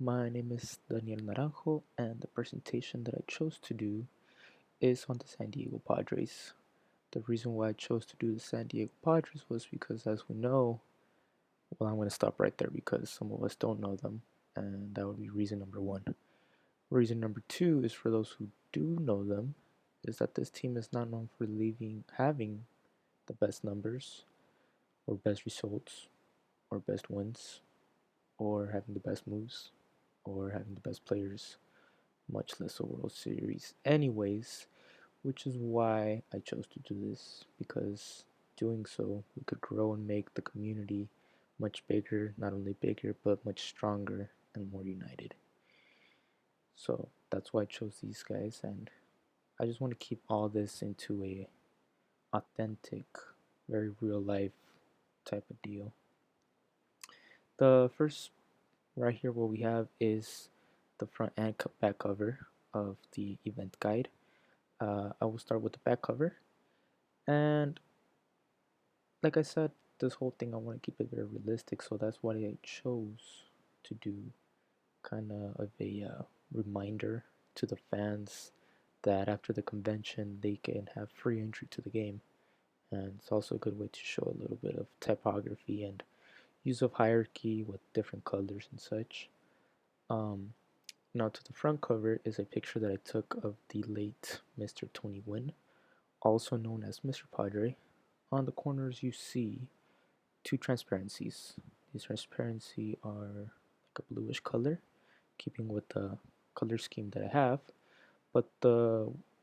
My name is Daniel Naranjo, and the presentation that I chose to do is on the San Diego Padres. The reason why I chose to do the San Diego Padres was because, as we know, well, I'm going to stop right there because some of us don't know them, and that would be reason number one. Reason number two is for those who do know them, is that this team is not known for having the best numbers, or best results, or best wins, or having the best moves, or having the best players, much less a World Series, anyways, which is why I chose to do this because doing so, we could grow and make the community much bigger, not only bigger, but much stronger and more united. So that's why I chose these guys, and I just want to keep all this into a authentic, very real life type of deal. The first right here, what we have is the front and back cover of the event guide. I will start with the back cover, and like I said, this whole thing I want to keep it very realistic, so that's what I chose to do, kind of a reminder to the fans that after the convention they can have free entry to the game, and it's also a good way to show a little bit of typography and use of hierarchy with different colors and such. Um, Now to the front cover is a picture that I took of the late Mr. Tony Gwynn, also known as Mr. Padre. On the corners you see two transparencies. These transparency are like a bluish color, keeping with the color scheme that I have. But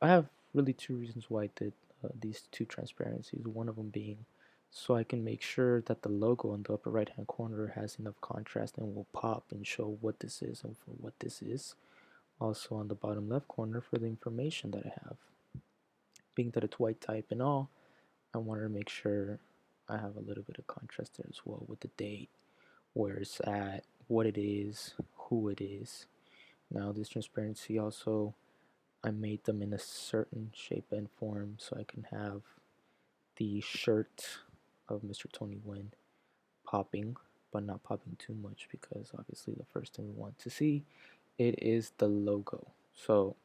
I have really two reasons why I did these two transparencies. One of them being so I can make sure that the logo on the upper right hand corner has enough contrast and will pop and show what this is and for what this is. Also on the bottom left corner for the information that I have. Being that it's white type and all, I wanted to make sure I have a little bit of contrast there as well with the date, where it's at, what it is, who it is. Now this transparency also, I made them in a certain shape and form so I can have the shirt of Mr. Tony Wynn popping, but not popping too much because obviously the first thing we want to see it is the logo. So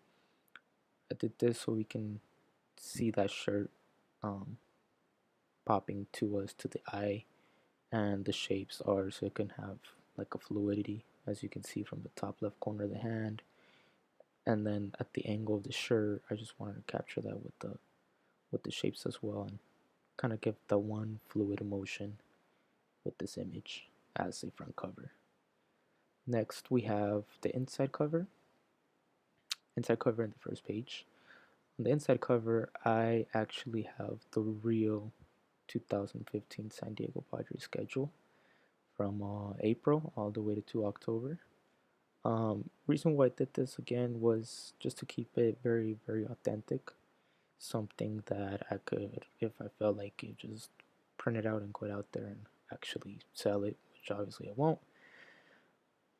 I did this so we can see that shirt um, popping to us to the eye, and the shapes are so it can have like a fluidity, as you can see from the top left corner of the hand, and then at the angle of the shirt I just wanted to capture that with the shapes as well, and kind of give the one fluid emotion with this image as a front cover. Next we have the inside cover in the first page. On the inside cover I actually have the real 2015 San Diego Padres schedule from April all the way to October. Reason why I did this again was just to keep it very, very authentic. Something that I could, if I felt like it, just print it out and go out there and actually sell it, which obviously I won't.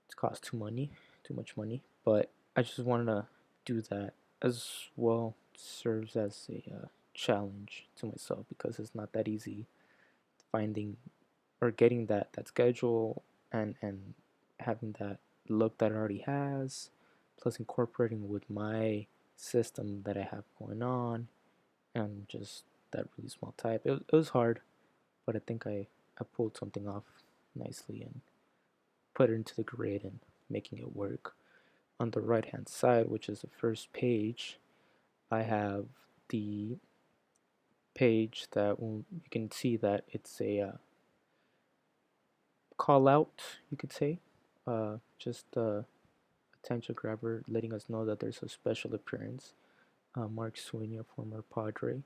It's cost too much money. But I just wanted to do that as well. Serves as a challenge to myself because it's not that easy finding or getting that schedule and having that look that it already has, plus incorporating with my system that I have going on, and just that really small type. It was hard, but I think I pulled something off nicely and put it into the grid and making it work. On the right hand side, which is the first page, I have the page that you can see that it's a call out, you could say, just attention grabber, letting us know that there's a special appearance. Mark Sweeney, a former Padre,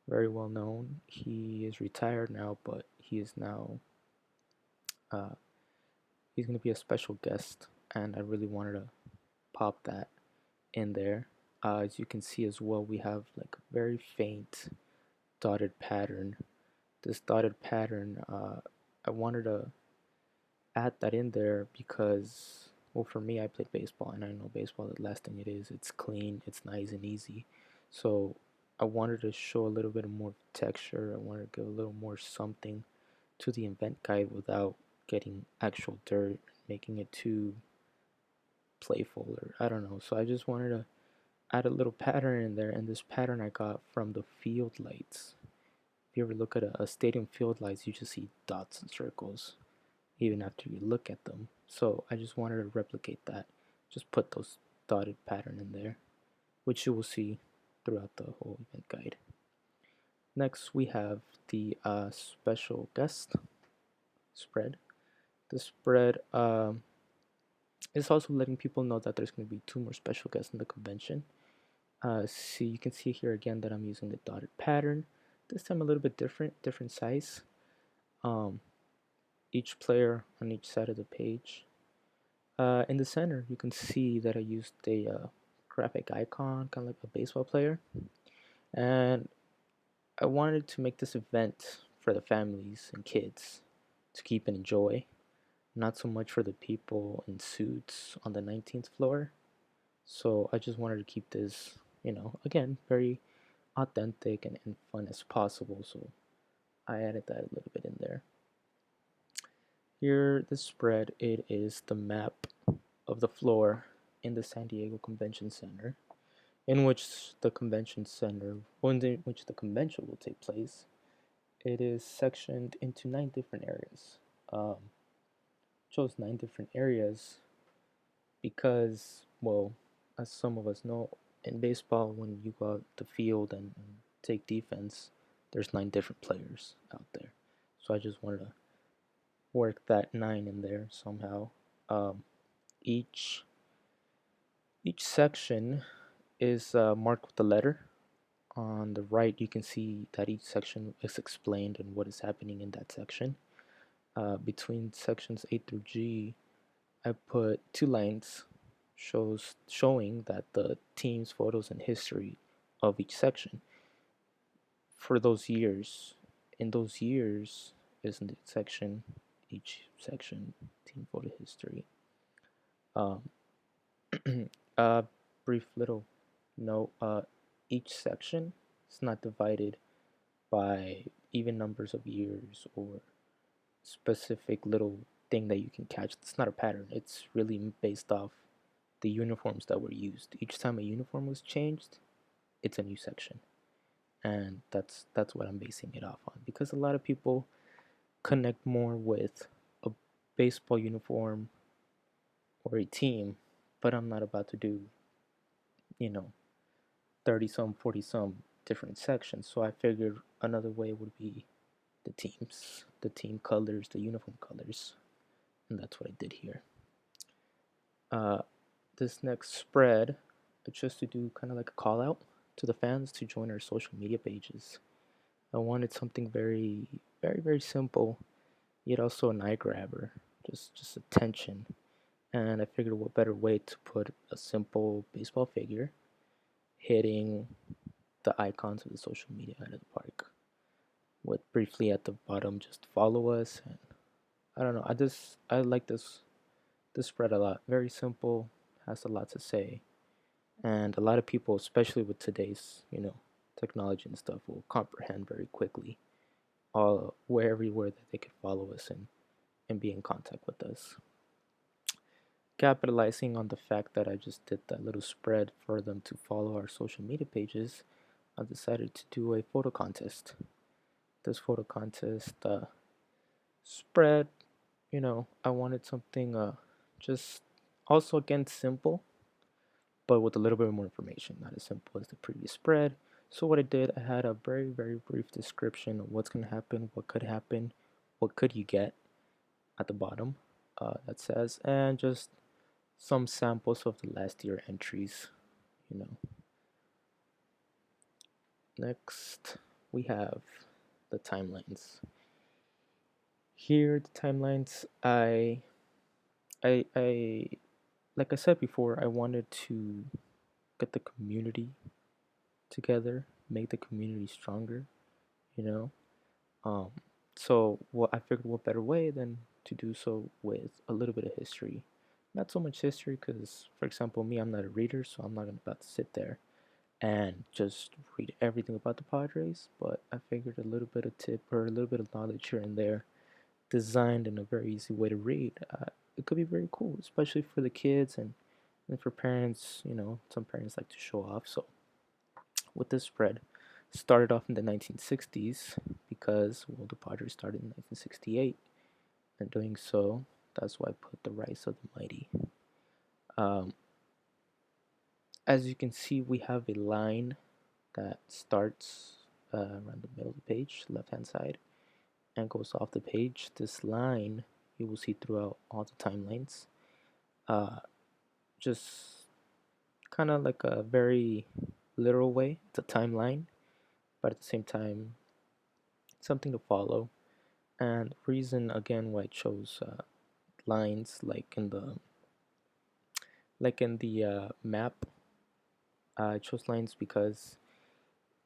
very well known. He is retired now, but he is now uh, he's going to be a special guest, and I really wanted to pop that in there. As you can see as well, we have like a very faint dotted pattern. This dotted pattern, I wanted to add that in there because, well, for me, I played baseball, and I know baseball, the last thing it is, it's clean, it's nice and easy. So I wanted to show a little bit more texture. I wanted to give a little more something to the event guide without getting actual dirt, making it too playful, or I don't know. So I just wanted to add a little pattern in there, and this pattern I got from the field lights. If you ever look at a stadium field lights, you just see dots and circles even after you look at them. So I just wanted to replicate that. Just put those dotted pattern in there, which you will see throughout the whole event guide. Next, we have the special guest spread. The spread is also letting people know that there's going to be 2 more special guests in the convention. So you can see here again that I'm using the dotted pattern. This time a little bit different size. Um, each player on each side of the page. In the center, you can see that I used a graphic icon, kind of like a baseball player. And I wanted to make this event for the families and kids to keep and enjoy, not so much for the people in suits on the 19th floor. So I just wanted to keep this, again, very authentic and fun as possible. So I added that a little bit in there. Here, the spread, it is the map of the floor in the San Diego Convention Center, in which the convention center, in which the convention will take place. It is sectioned into 9 different areas. Chose 9 different areas because, well, as some of us know, in baseball, when you go out the field and take defense, there's 9 different players out there. So I just wanted to work that 9 in there somehow. Um, each each section is marked with a letter. On the right, you can see that each section is explained and what is happening in that section. Between sections A through G, I put 2 lines showing that the team's photos and history of each section for those years. In those years is in the section, each section, team photo history. Um, a brief little note: each section is not divided by even numbers of years or specific little thing that you can catch. It's not a pattern. It's really based off the uniforms that were used. Each time a uniform was changed, it's a new section, and that's what I'm basing it off on, because a lot of people connect more with a baseball uniform or a team, but I'm not about to do, you know, 30 some, 40 some different sections. So I figured another way would be the team colors, the uniform colors, and that's what I did here. Uh, this next spread, I chose to do kind of like a call out to the fans to join our social media pages. I wanted something very simple, yet also an eye grabber, just attention. And I figured what better way to put a simple baseball figure hitting the icons of the social media out of the park. With briefly at the bottom, just follow us. And I don't know, I like this spread a lot. Very simple, has a lot to say, and a lot of people, especially with today's technology and stuff, will comprehend very quickly all everywhere that they could follow us and be in contact with us. Capitalizing on the fact that I just did that little spread for them to follow our social media pages, I decided to do a photo contest. This photo contest spread, I wanted something just also again simple, but with a little bit more information, not as simple as the previous spread. So what I did, I had a very brief description of what's going to happen, what could happen, what could you get at the bottom that says, and just some samples of the last year entries, you know. Next, we have the timelines. Here, the timelines, I like I said before, I wanted to get the community together, make the community stronger, you know. Um, so what I figured, what better way than to do so with a little bit of history. Not so much history, because, for example, me, I'm not a reader, so I'm not about to sit there and just read everything about the Padres. But I figured a little bit of tip or a little bit of knowledge here and there, designed in a very easy way to read. It could be very cool, especially for the kids and And for parents, some parents like to show off. So with this spread, started off in the 1960s because, well, the Padres started in 1968, and doing so, that's why I put the Rise of the Mighty. Um, as you can see, we have a line that starts around the middle of the page, left hand side, and goes off the page. This line you will see throughout all the timelines. Just kind of like a very literal way. It's a timeline, but at the same time, something to follow. And reason again why I chose lines like in the map. I chose lines because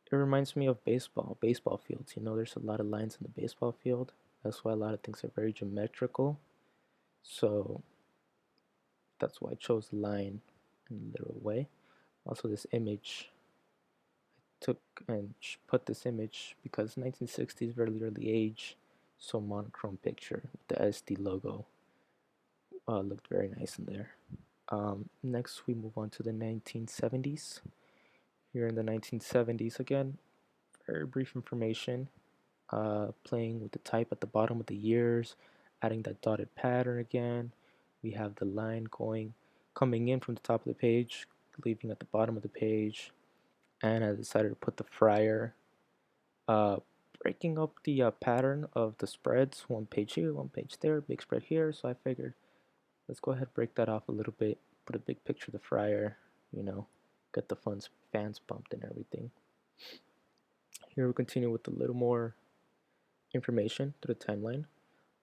it reminds me of baseball fields. There's a lot of lines in the baseball field. That's why a lot of things are very geometrical. So that's why I chose line in a literal way. Also, this image took and put this image because 1960s very early age, so monochrome picture. The SD logo looked very nice in there. Next, we move on to the 1970s. Here in the 1970s, again, very brief information. Playing with the type at the bottom of the years, adding that dotted pattern again. We have the line coming in from the top of the page, leaving at the bottom of the page, and I decided to put the friar, uh, breaking up the pattern of the spreads. One page here, one page there, big spread here. So I figured, let's go ahead and break that off a little bit, put a big picture of the friar, get the fans pumped and everything. Here we continue with a little more information to the timeline.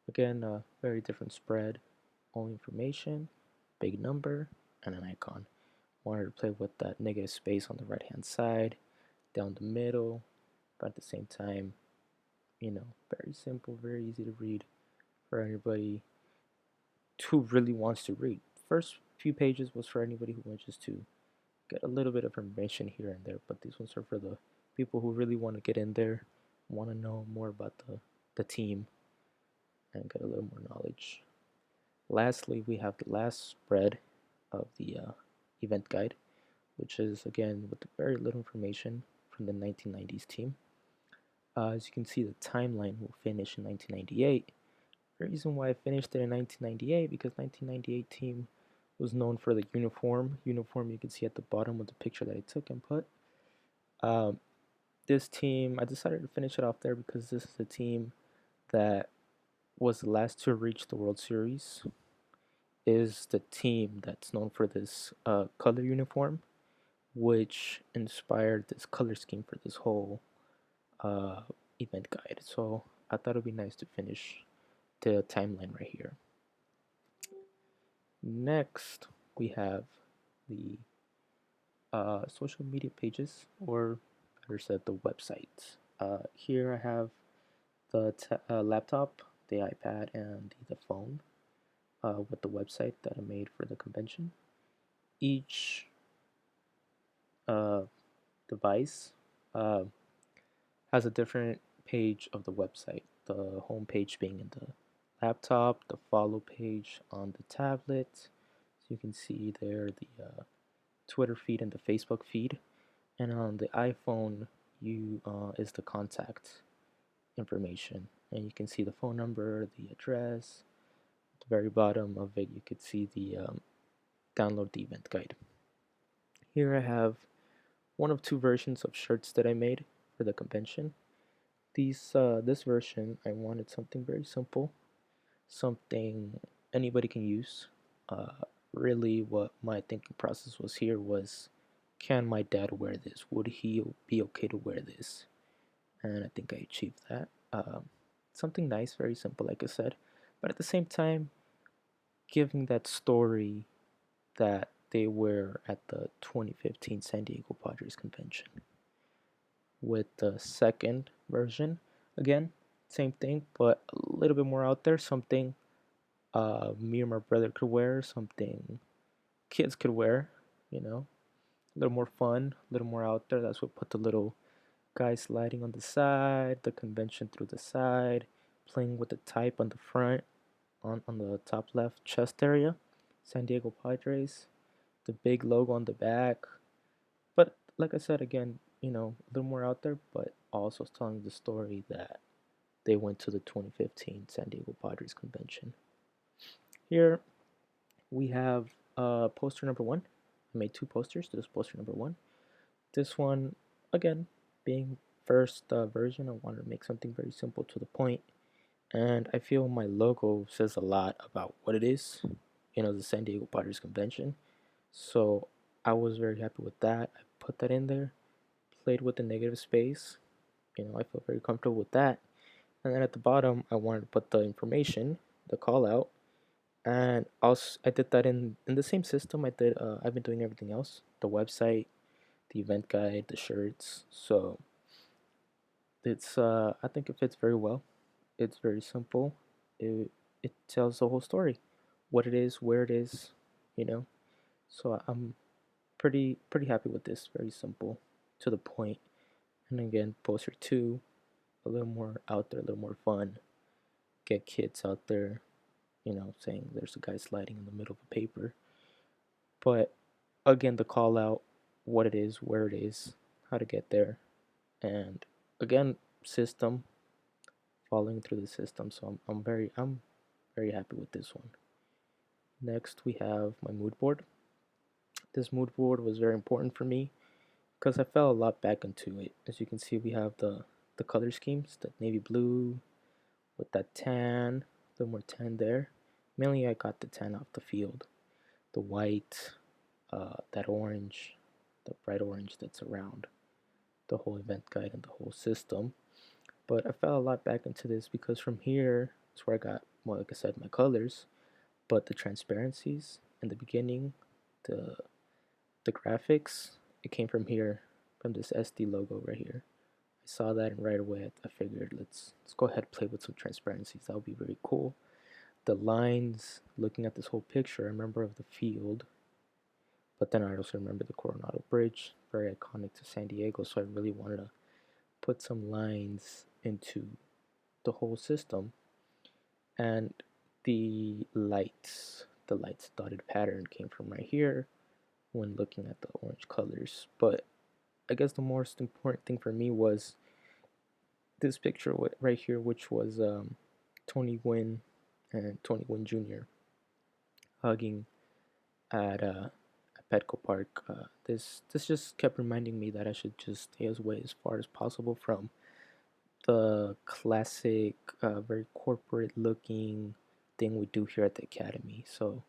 Again, a very different spread, all information, big number, and an icon. Wanted to play with that negative space on the right hand side, down the middle, but at the same time, very simple, very easy to read for anybody who really wants to read. First few pages was for anybody who wants just to get a little bit of information here and there, but these ones are for the people who really want to get in there, want to know more about the team, and get a little more knowledge. Lastly, we have the last spread of the event guide, which is again with very little information from the 1990s team. As you can see, the timeline will finish in 1998. The reason why I finished it in 1998 because 1998 team was known for the uniform. Uniform you can see at the bottom of the picture that I took and put. This team, I decided to finish it off there because this is a team that was the last to reach the World Series. Is the team that's known for this color uniform, which inspired this color scheme for this whole uh, event guide. So I thought it would be nice to finish the timeline right here. Next, we have the social media pages, or better said, the website. Here I have the laptop, the iPad, and the phone with the website that I made for the convention. Each uh, device uh, has a different page of the website. The home page being in the laptop, the follow page on the tablet. So you can see there the Twitter feed and the Facebook feed. And on the iPhone, you is the contact information, and you can see the phone number, the address. At the very bottom of it, you could see the download the event guide. Here I have one of two versions of shirts that I made for the convention. This version, I wanted something very simple, something anybody can use. Uh, Really, what my thinking process was here was, can my dad wear this? Would he be okay to wear this? And I think I achieved that. Something nice, very simple, like I said, but at the same time, giving that story that they were at the 2015 San Diego Padres convention. With the second version, again, same thing, but a little bit more out there. Something me and my brother could wear, something kids could wear, a little more fun, a little more out there. That's what put the little guy sliding on the side, the convention through the side, playing with the type on the front, on the top left chest area, San Diego Padres. the big logo on the back. But like I said again, a little more out there, but also telling the story that they went to the 2015 San Diego Padres convention. Here we have poster number one. I made two posters. This is poster number one. This one, again, being first version, I wanted to make something very simple to the point. And I feel my logo says a lot about what it is, the San Diego Padres convention. So I was very happy with that. I put that in there, played with the negative space. I feel very comfortable with that. And then at the bottom, I wanted to put the information, the call out, and also I did that in the same system. I've been doing everything else, the website, the event guide, the shirts. So it's I think it fits very well. It's very simple. It tells the whole story, what it is, where it is, you know. So I'm pretty happy with this. Very simple, to the point. And again, poster two, a little more out there, a little more fun. Get kids out there, saying there's a guy sliding in the middle of a paper. But again, the call out, what it is, where it is, how to get there, and again, system, following through the system. So I'm very happy with this one. Next, we have my mood board. This mood board was very important for me because I fell a lot back into it. As you can see, we have the color schemes, the navy blue with that tan, a little more tan there. Mainly, I got the tan off the field. The white, that orange, the bright orange that's around the whole event guide and the whole system. But I fell a lot back into this because from here is where I got, well, like I said, my colors, but the transparencies in the beginning, the the graphics, it came from here, from this SD logo right here. I saw that and right away I figured let's go ahead and play with some transparencies. That would be very cool. The lines, looking at this whole picture, I remember of the field, but then I also remember the Coronado Bridge, very iconic to San Diego. So I really wanted to put some lines into the whole system. And the lights dotted pattern came from right here when looking at the orange colors. But I guess the most important thing for me was this picture right here, which was Tony Gwynn and Tony Gwynn Jr. hugging at Petco Park. This just kept reminding me that I should just stay away as far as possible from the classic, very corporate looking thing we do here at the academy. So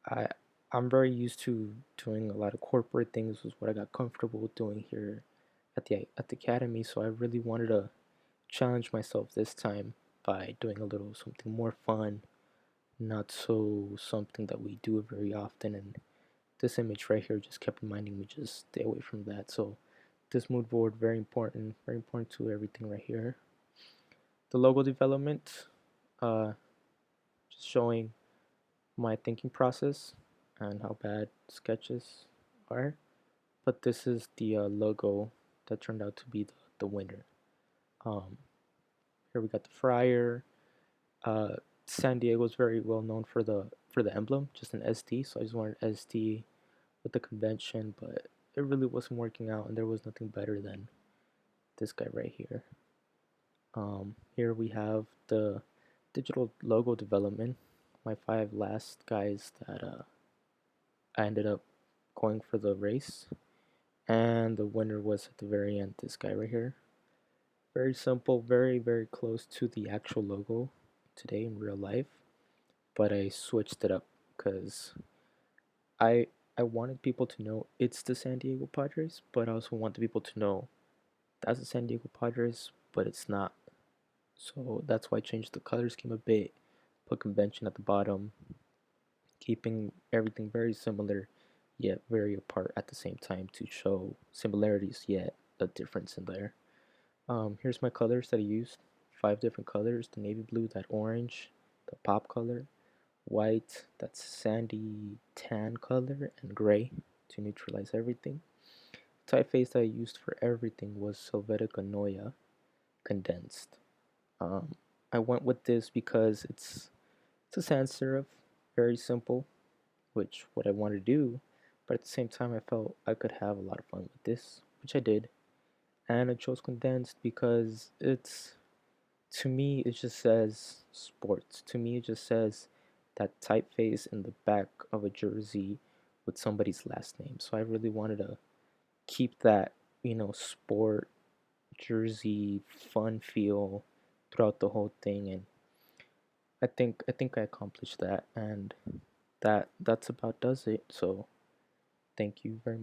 I I'm very used to doing a lot of corporate things. Was what I got comfortable doing here at the academy. So I really wanted to challenge myself this time by doing a little something more fun, not so something that we do very often. And this image right here just kept reminding me just stay away from that. So this mood board, very important to everything right here. The logo development, uh, just showing my thinking process and how bad sketches are. But this is the logo that turned out to be the winner. Um, Here we got the Friar. Uh, San Diego is very well known for the emblem, just an SD. So I just wanted SD with the convention, but it really wasn't working out, and there was nothing better than this guy right here. Here we have the digital logo development. My five last guys that I ended up going for the race, and the winner was at the very end. This guy right here. Very simple, very close to the actual logo today in real life, but I switched it up because I I wanted people to know it's the San Diego Padres, but I also wanted people to know that's the San Diego Padres, but it's not. So that's why I changed the color scheme a bit, put convention at the bottom, keeping everything very similar yet very apart at the same time to show similarities yet a difference in there. Here's my colors that I used. Five different colors: the navy blue, that orange, the pop color, white, that's sandy tan color, and gray to neutralize everything. Typeface that I used for everything was Helvetica Neue condensed. Um, I went with this because it's a sans serif, very simple, which what I want to do, but at the same time, I felt I could have a lot of fun with this, which I did. And I chose condensed because to me, it just says sports. To me, it just says that typeface in the back of a jersey with somebody's last name. So I really wanted to keep that, sport jersey fun feel throughout the whole thing, and I think I accomplished that, and that's about does it. So thank you very much.